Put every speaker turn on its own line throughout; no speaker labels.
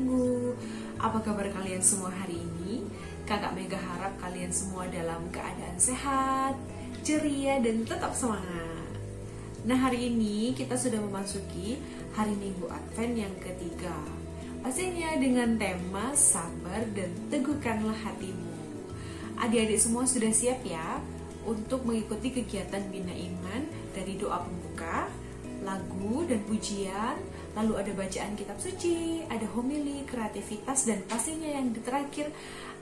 Minggu. Apa kabar kalian semua hari ini? Kakak Mega harap kalian semua dalam keadaan sehat, ceria, dan tetap semangat. Nah, hari ini kita sudah memasuki hari Minggu Advent yang ketiga. Pastinya dengan tema sabar dan teguhkanlah hatimu. Adik-adik semua sudah siap ya untuk mengikuti kegiatan Bina Iman dari doa pembuka, lagu dan pujian, lalu ada bacaan kitab suci, ada homili, kreativitas, dan pastinya yang terakhir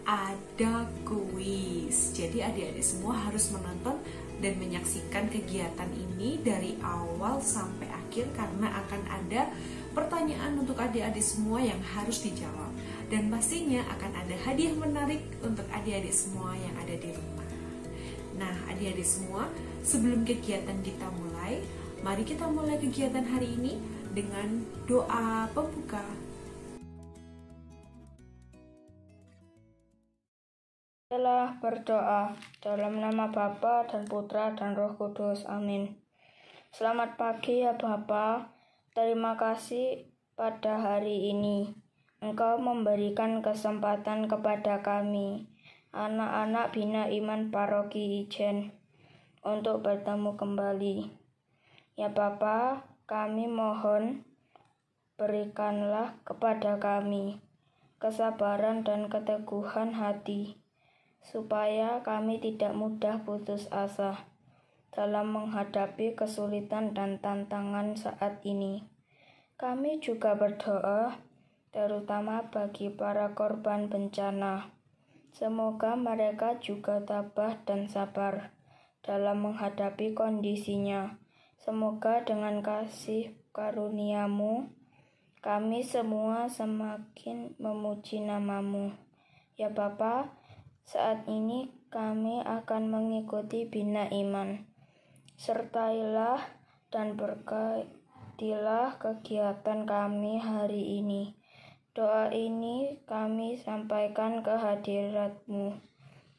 ada kuis. Jadi adik-adik semua harus menonton dan menyaksikan kegiatan ini dari awal sampai akhir karena akan ada pertanyaan untuk adik-adik semua yang harus dijawab. Dan pastinya akan ada hadiah menarik untuk adik-adik semua yang ada di rumah. Nah, adik-adik semua, sebelum kegiatan kita mulai, mari kita mulai kegiatan hari ini dengan doa pembuka.
Telah berdoa dalam nama Bapa dan Putra dan Roh Kudus. Amin. Selamat pagi ya Bapa. Terima kasih pada hari ini. Engkau memberikan kesempatan kepada kami, anak-anak Bina Iman Paroki Ijen, untuk bertemu kembali. Ya Bapa, kami mohon berikanlah kepada kami kesabaran dan keteguhan hati, supaya kami tidak mudah putus asa dalam menghadapi kesulitan dan tantangan saat ini. Kami juga berdoa terutama bagi para korban bencana. Semoga mereka juga tabah dan sabar dalam menghadapi kondisinya. Semoga dengan kasih karunia-Mu, kami semua semakin memuji nama-Mu. Ya Bapa, saat ini kami akan mengikuti Bina Iman. Sertailah dan berkatilah kegiatan kami hari ini. Doa ini kami sampaikan ke hadirat-Mu,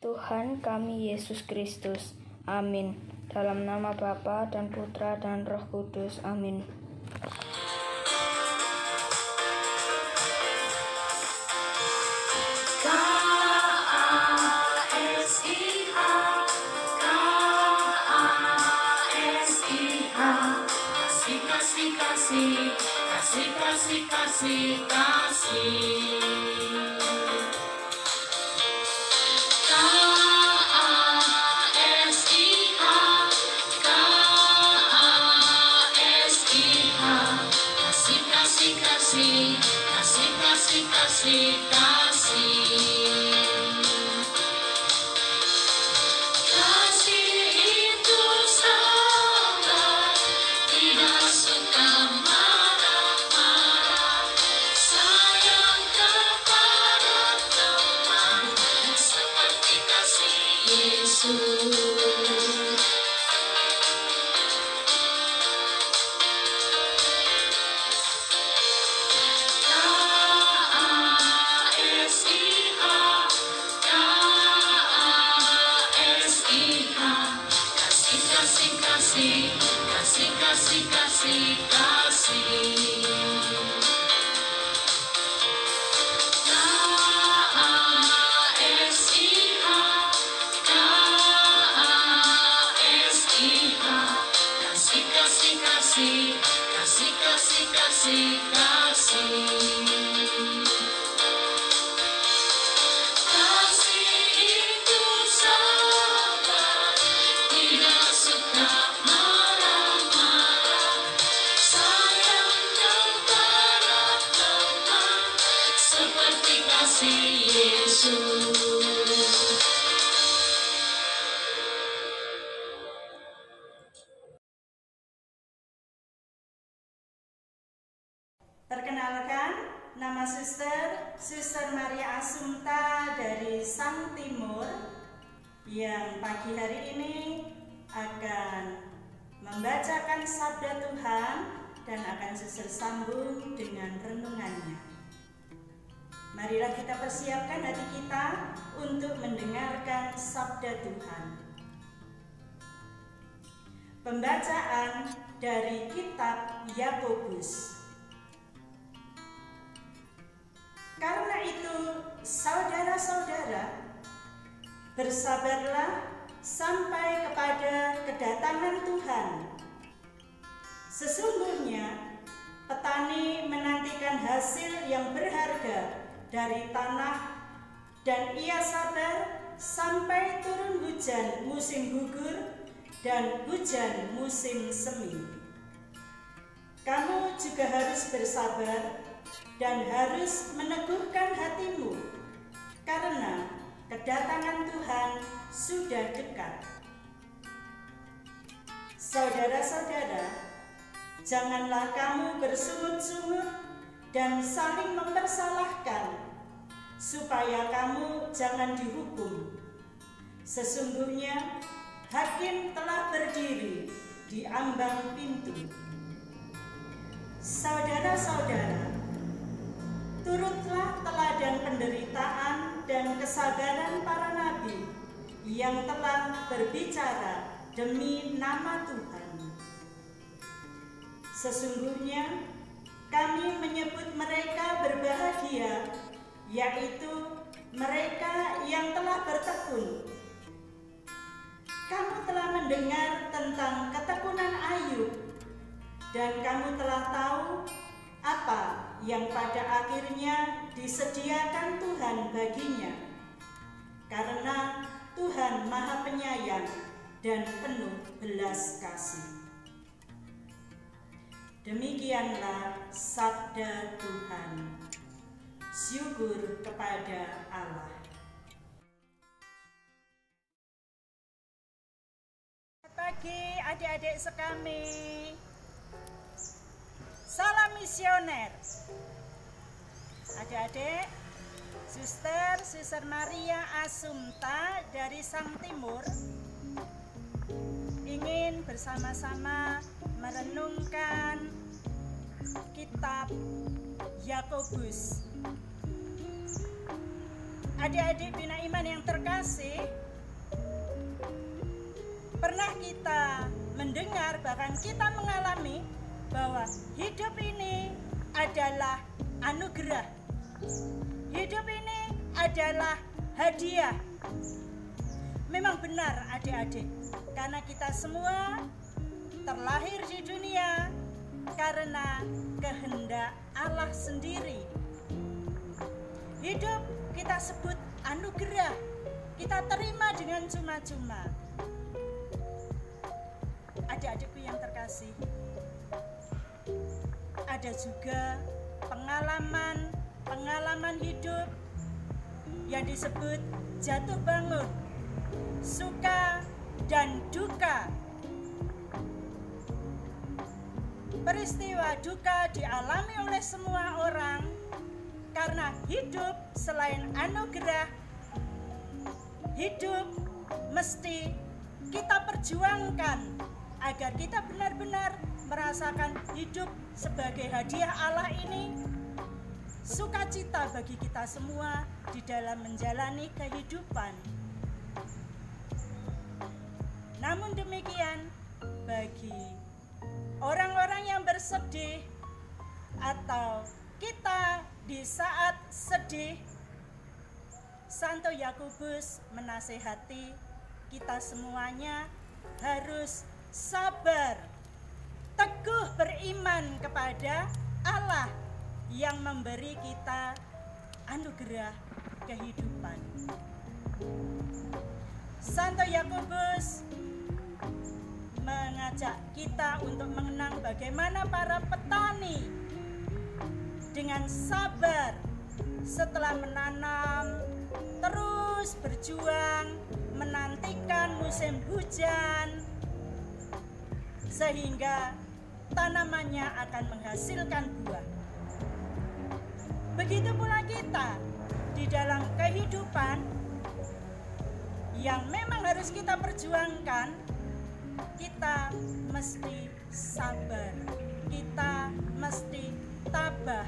Tuhan kami Yesus Kristus. Amin. Dalam nama Bapa dan Putra dan Roh Kudus. Amin.
Kasih.
Perkenalkan, nama Suster Maria Assunta dari Sang Timur yang pagi hari ini akan membacakan sabda Tuhan dan akan Suster sambung dengan renungannya. Marilah kita persiapkan hati kita untuk mendengarkan sabda Tuhan. Pembacaan dari kitab Yakobus. saudara-saudara, bersabarlah sampai kepada kedatangan Tuhan. Sesungguhnya petani menantikan hasil yang berharga dari tanah, dan ia sabar sampai turun hujan musim gugur dan hujan musim semi. Kamu juga harus bersabar dan harus meneguhkan hatimu, karena kedatangan Tuhan sudah dekat. Saudara-saudara, janganlah kamu bersungut-sungut dan saling mempersalahkan, supaya kamu jangan dihukum. Sesungguhnya hakim telah berdiri di ambang pintu. Saudara-saudara, turutlah teladan penderitaan dan kesabaran para nabi yang telah berbicara demi nama Tuhan. Sesungguhnya kami menyebut mereka berbahagia, yaitu mereka yang telah bertekun. Kamu telah mendengar tentang ketekunan Ayub, dan kamu telah tahu apa yang pada akhirnya disediakan Tuhan baginya, karena Tuhan Maha Penyayang dan penuh belas kasih. Demikianlah sabda Tuhan. Syukur kepada Allah. Selamat pagi adik-adik sekami. Salam misioner. Adik-adik, Suster Maria Asumta dari Sang Timur ingin bersama-sama merenungkan kitab Yakobus. Adik-adik Bina Iman yang terkasih, pernah kita mendengar, bahkan kita mengalami bahwa hidup ini adalah anugerah. Hidup ini adalah hadiah. Memang benar adik-adik, karena kita semua terlahir di dunia karena kehendak Allah sendiri. Hidup kita sebut anugerah, kita terima dengan cuma-cuma. Adik-adikku yang terkasih, ada juga pengalaman hidup yang disebut jatuh bangun, suka dan duka. Peristiwa duka dialami oleh semua orang, karena hidup selain anugerah, hidup mesti kita perjuangkan agar kita benar-benar merasakan hidup sebagai hadiah Allah ini, sukacita bagi kita semua di dalam menjalani kehidupan. Namun demikian, bagi orang-orang yang bersedih atau kita di saat sedih, Santo Yakobus menasehati kita semuanya harus sabar, teguh beriman kepada Allah yang memberi kita anugerah kehidupan. Santo Yakobus mengajak kita untuk mengenang bagaimana para petani dengan sabar setelah menanam terus berjuang menantikan musim hujan sehingga tanamannya akan menghasilkan buah. Begitu pula kita di dalam kehidupan yang memang harus kita perjuangkan, kita mesti sabar, kita mesti tabah.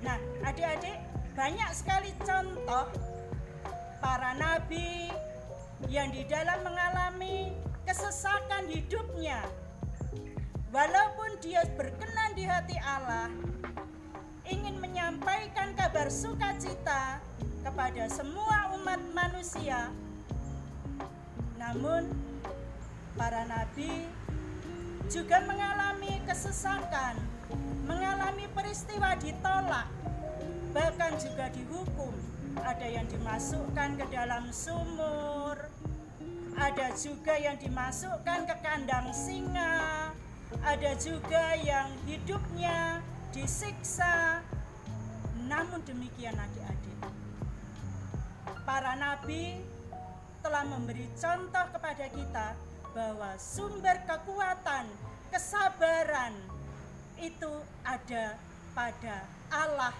Nah, adik-adik, banyak sekali contoh para nabi yang di dalam mengalami kesesakan hidupnya. Walaupun dia berkenan di hati Allah, ingin menyampaikan kabar bersukacita kepada semua umat manusia. Namun para nabi juga mengalami kesesakan, mengalami peristiwa ditolak, bahkan juga dihukum. Ada yang dimasukkan ke dalam sumur, ada juga yang dimasukkan ke kandang singa, ada juga yang hidupnya disiksa. Namun demikian adik-adik, para nabi telah memberi contoh kepada kita bahwa sumber kekuatan, kesabaran itu ada pada Allah,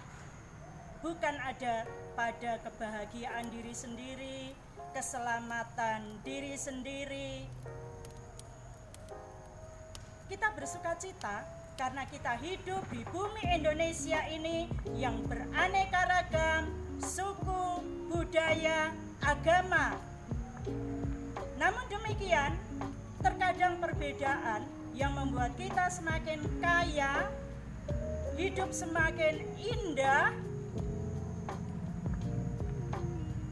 bukan ada pada kebahagiaan diri sendiri, keselamatan diri sendiri. Kita bersukacita karena kita hidup di bumi Indonesia ini yang beraneka ragam suku, budaya, agama. Namun demikian, terkadang perbedaan yang membuat kita semakin kaya, hidup semakin indah,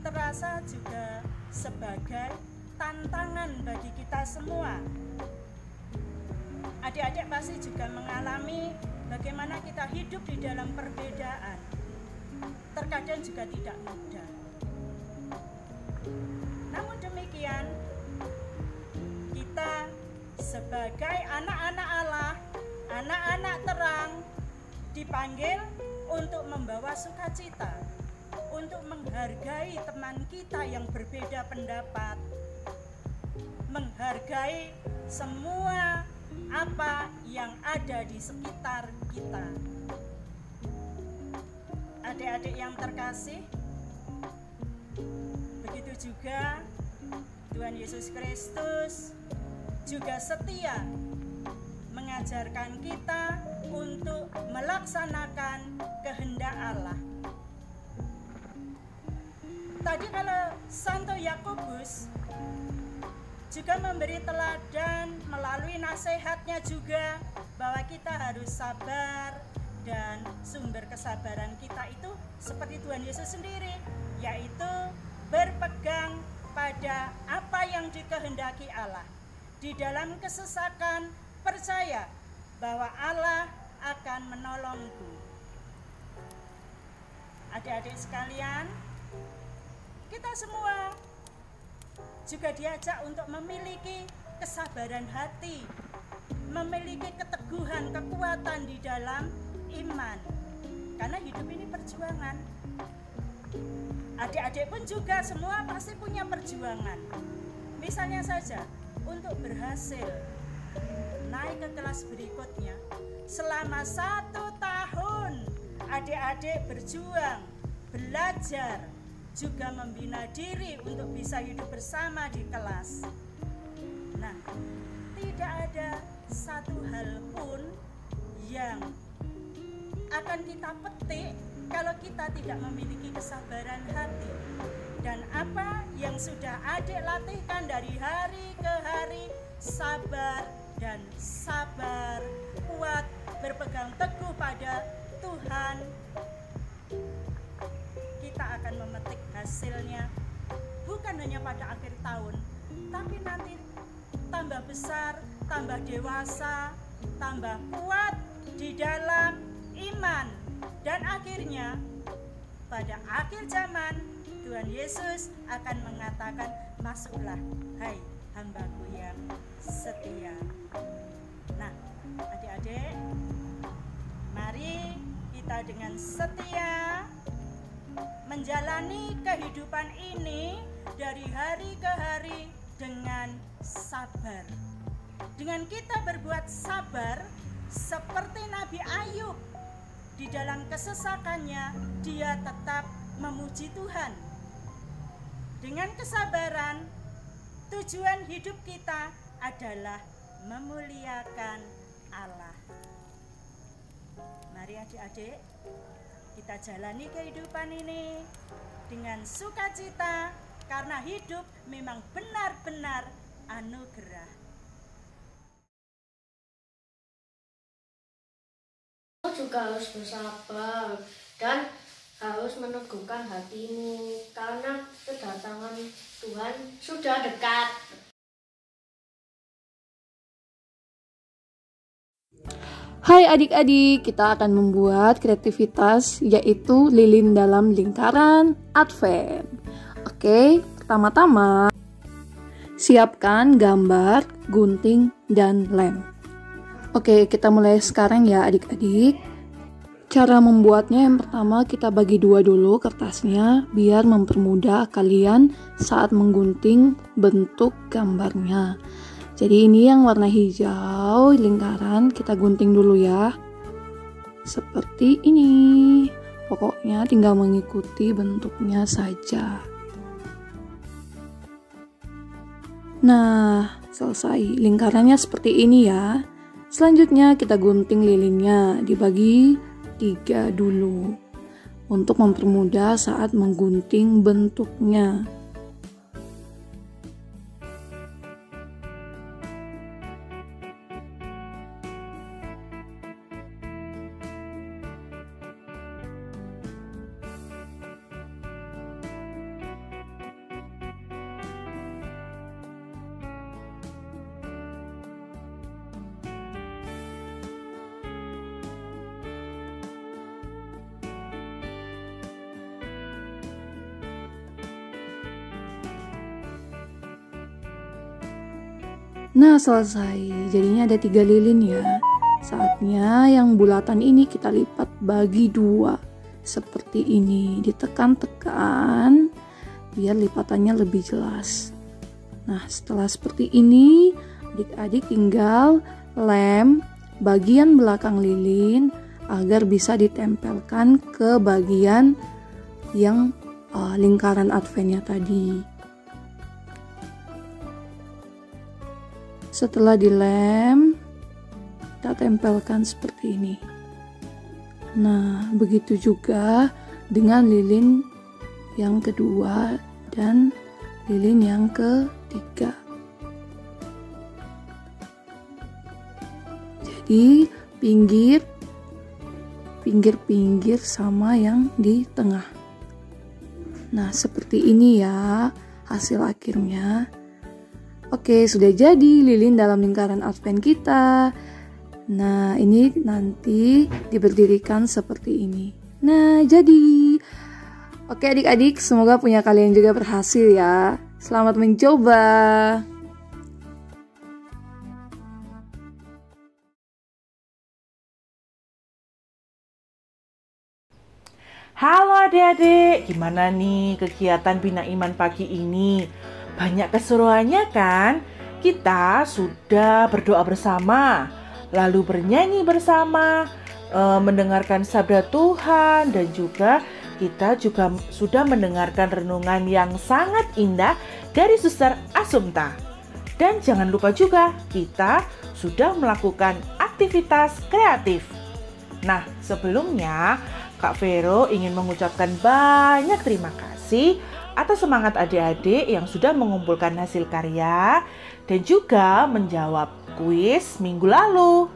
terasa juga sebagai tantangan bagi kita semua. Adik-adik pasti juga mengalami bagaimana kita hidup di dalam perbedaan. Terkadang juga tidak mudah. Namun demikian, kita sebagai anak-anak Allah, anak-anak terang, dipanggil untuk membawa sukacita, untuk menghargai teman kita yang berbeda pendapat, menghargai semua apa yang ada di sekitar kita. Adik-adik yang terkasih, begitu juga Tuhan Yesus Kristus juga setia mengajarkan kita untuk melaksanakan kehendak Allah. Tadi kalau Santo Yakobus juga memberi teladan melalui nasihatnya juga bahwa kita harus sabar, dan sumber kesabaran kita itu seperti Tuhan Yesus sendiri, yaitu berpegang pada apa yang dikehendaki Allah. Di dalam kesesakan percaya bahwa Allah akan menolongku. Adik-adik sekalian, kita semua juga diajak untuk memiliki kesabaran hati, memiliki keteguhan, kekuatan di dalam iman. Karena hidup ini perjuangan. Adik-adik pun juga semua pasti punya perjuangan. Misalnya saja, untuk berhasil naik ke kelas berikutnya, selama 1 tahun adik-adik berjuang, belajar, juga membina diri untuk bisa hidup bersama di kelas. Nah, tidak ada satu hal pun yang akan kita petik kalau kita tidak memiliki kesabaran hati. Dan apa yang sudah adik latihkan dari hari ke hari, sabar dan sabar, kuat, berpegang teguh pada Tuhan, kita akan memetik hasilnya bukan hanya pada akhir tahun, tapi nanti tambah besar, tambah dewasa, tambah kuat di dalam iman. Dan akhirnya pada akhir zaman Tuhan Yesus akan mengatakan, masuklah hai hambaku yang setia. Nah, adik-adik, mari kita dengan setia menjalani kehidupan ini dari hari ke hari dengan sabar. Dengan kita berbuat sabar seperti Nabi Ayub, di dalam kesesakannya dia tetap memuji Tuhan. Dengan kesabaran, tujuan hidup kita adalah memuliakan Allah. Mari adik-adik, kita jalani kehidupan ini dengan sukacita, karena hidup memang benar-benar anugerah.
Juga harus bersabar dan harus
teguhkan hatimu, karena kedatangan Tuhan sudah dekat.
Hai adik-adik, kita akan membuat kreativitas yaitu lilin dalam lingkaran Advent. Oke, pertama-tama siapkan gambar, gunting, dan lem. Oke, kita mulai sekarang ya adik-adik. Cara membuatnya yang pertama kita bagi dua dulu kertasnya biar mempermudah kalian saat menggunting bentuk gambarnya. Jadi ini yang warna hijau lingkaran kita gunting dulu ya. Seperti ini. Pokoknya tinggal mengikuti bentuknya saja. Nah, selesai. Lingkarannya seperti ini ya. Selanjutnya kita gunting lilinnya dibagi 3 dulu untuk mempermudah saat menggunting bentuknya. Nah, selesai. Jadinya ada 3 lilin ya. Saatnya yang bulatan ini kita lipat bagi 2. Seperti ini. Ditekan-tekan biar lipatannya lebih jelas. Nah, setelah seperti ini, adik-adik tinggal lem bagian belakang lilin agar bisa ditempelkan ke bagian yang lingkaran Adventnya tadi. Setelah dilem, kita tempelkan seperti ini. Nah, begitu juga dengan lilin yang kedua dan lilin yang ketiga. Jadi, pinggir-pinggir sama yang di tengah. Nah, seperti ini ya hasil akhirnya. Oke, sudah jadi lilin dalam lingkaran Advent kita. Nah, ini nanti diberdirikan seperti ini. Nah, jadi. Oke adik-adik, semoga punya kalian juga berhasil ya. Selamat mencoba.
Halo adik-adik, gimana nih kegiatan Bina Iman pagi ini? Banyak keseruannya kan? Kita sudah berdoa bersama, lalu bernyanyi bersama, mendengarkan sabda Tuhan, dan juga kita juga sudah mendengarkan renungan yang sangat indah dari Suster Assumpta. Dan jangan lupa juga kita sudah melakukan aktivitas kreatif. Nah, sebelumnya Kak Vero ingin mengucapkan banyak terima kasih atas semangat adik-adik yang sudah mengumpulkan hasil karya dan juga menjawab kuis minggu lalu.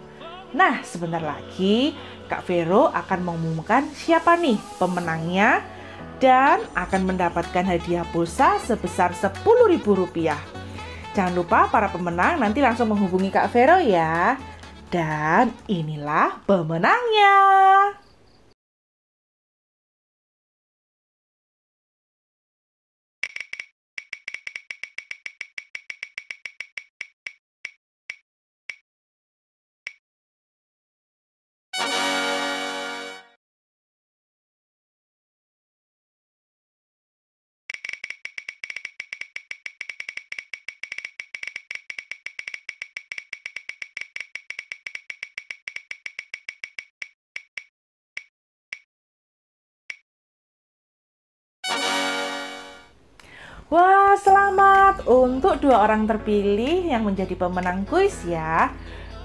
Nah, sebentar lagi Kak Vero akan mengumumkan siapa nih pemenangnya dan akan mendapatkan hadiah pulsa sebesar Rp10.000. Jangan lupa para pemenang nanti langsung menghubungi Kak Vero ya. Dan inilah pemenangnya. Wah, selamat untuk 2 orang terpilih yang menjadi pemenang kuis ya.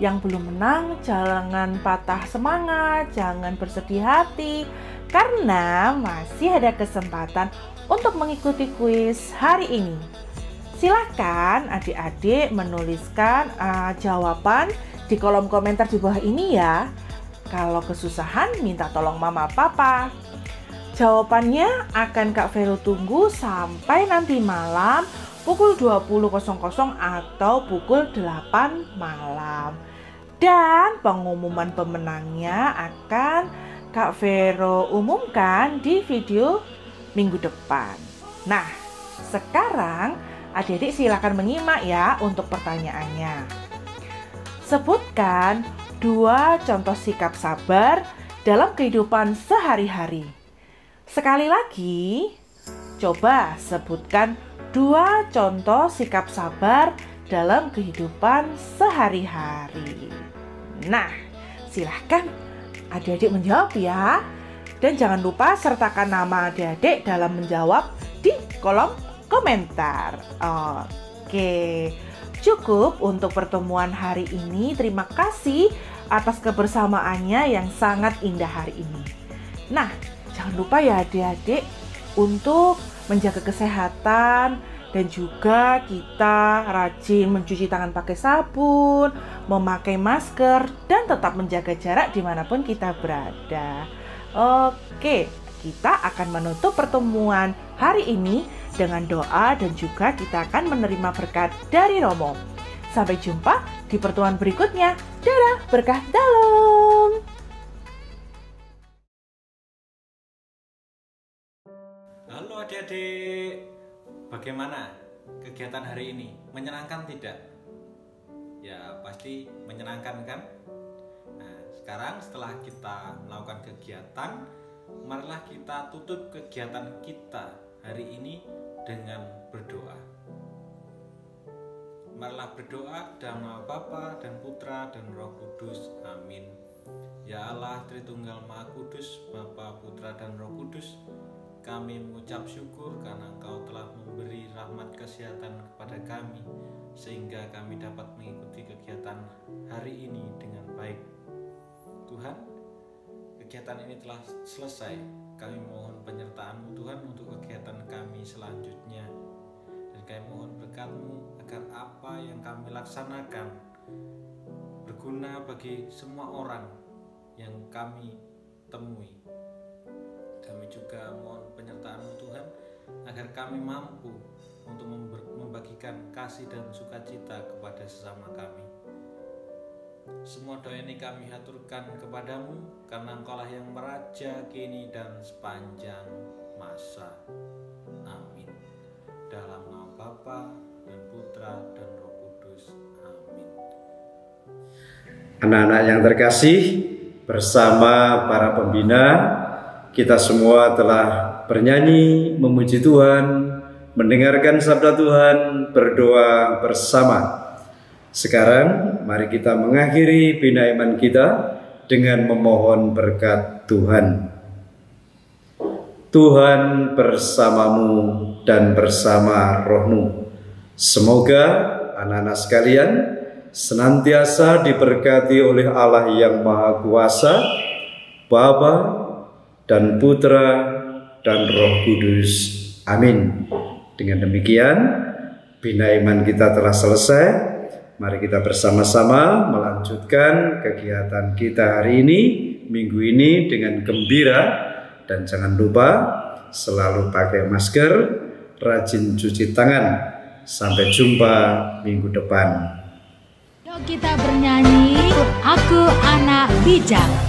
Yang belum menang, jangan patah semangat, jangan bersedih hati, karena masih ada kesempatan untuk mengikuti kuis hari ini. Silahkan adik-adik menuliskan jawaban di kolom komentar di bawah ini ya. Kalau kesusahan, minta tolong mama papa. Jawabannya akan Kak Vero tunggu sampai nanti malam pukul 20.00 atau pukul 8 malam. Dan pengumuman pemenangnya akan Kak Vero umumkan di video minggu depan. Nah, sekarang adik-adik silakan menyimak ya untuk pertanyaannya. Sebutkan 2 contoh sikap sabar dalam kehidupan sehari-hari. Sekali lagi, coba sebutkan 2 contoh sikap sabar dalam kehidupan sehari-hari. Nah, silahkan adik-adik menjawab ya. Dan jangan lupa sertakan nama adik-adik dalam menjawab di kolom komentar. Oke, cukup untuk pertemuan hari ini. Terima kasih atas kebersamaannya yang sangat indah hari ini. Nah, jangan lupa ya adik-adik untuk menjaga kesehatan dan juga kita rajin mencuci tangan pakai sabun, memakai masker, dan tetap menjaga jarak dimanapun kita berada. Oke, kita akan menutup pertemuan hari ini dengan doa dan juga kita akan menerima berkat dari Romo. Sampai jumpa di pertemuan berikutnya. Dadah, berkah dalam.
Halo adik-adik, bagaimana kegiatan hari ini? Menyenangkan tidak? Ya pasti menyenangkan kan? Nah sekarang setelah kita melakukan kegiatan, marilah kita tutup kegiatan kita hari ini dengan berdoa. Marilah berdoa dalam nama Bapa dan Putra dan Roh Kudus. Amin. Ya Allah Tritunggal Maha Kudus, Bapa, Putra dan Roh Kudus, kami mengucap syukur karena Engkau telah memberi rahmat kesehatan kepada kami sehingga kami dapat mengikuti kegiatan hari ini dengan baik. Tuhan, kegiatan ini telah selesai. Kami mohon penyertaan-Mu Tuhan untuk kegiatan kami selanjutnya. Dan kami mohon berkat-Mu agar apa yang kami laksanakan berguna bagi semua orang yang kami temui. Kami juga mohon penyertaan-Mu Tuhan agar kami mampu untuk membagikan kasih dan sukacita kepada sesama kami. Semua doa ini kami haturkan kepadamu karena Engkaulah yang meraja kini dan sepanjang masa. Amin. Dalam nama Bapa dan Putra dan Roh Kudus. Amin.
Anak-anak yang terkasih, bersama para pembina kita semua telah bernyanyi, memuji Tuhan, mendengarkan sabda Tuhan, berdoa bersama. Sekarang mari kita mengakhiri bina iman kita dengan memohon berkat Tuhan. Tuhan bersamamu dan bersama rohmu. Semoga anak-anak sekalian senantiasa diberkati oleh Allah yang Maha Kuasa, Bapa dan Putra dan Roh Kudus. Amin. Dengan demikian, bina iman kita telah selesai. Mari kita bersama-sama melanjutkan kegiatan kita hari ini, minggu ini dengan gembira. Dan jangan lupa selalu pakai masker, rajin cuci tangan. Sampai jumpa minggu depan.
Yuk kita bernyanyi, Aku Anak Bijak.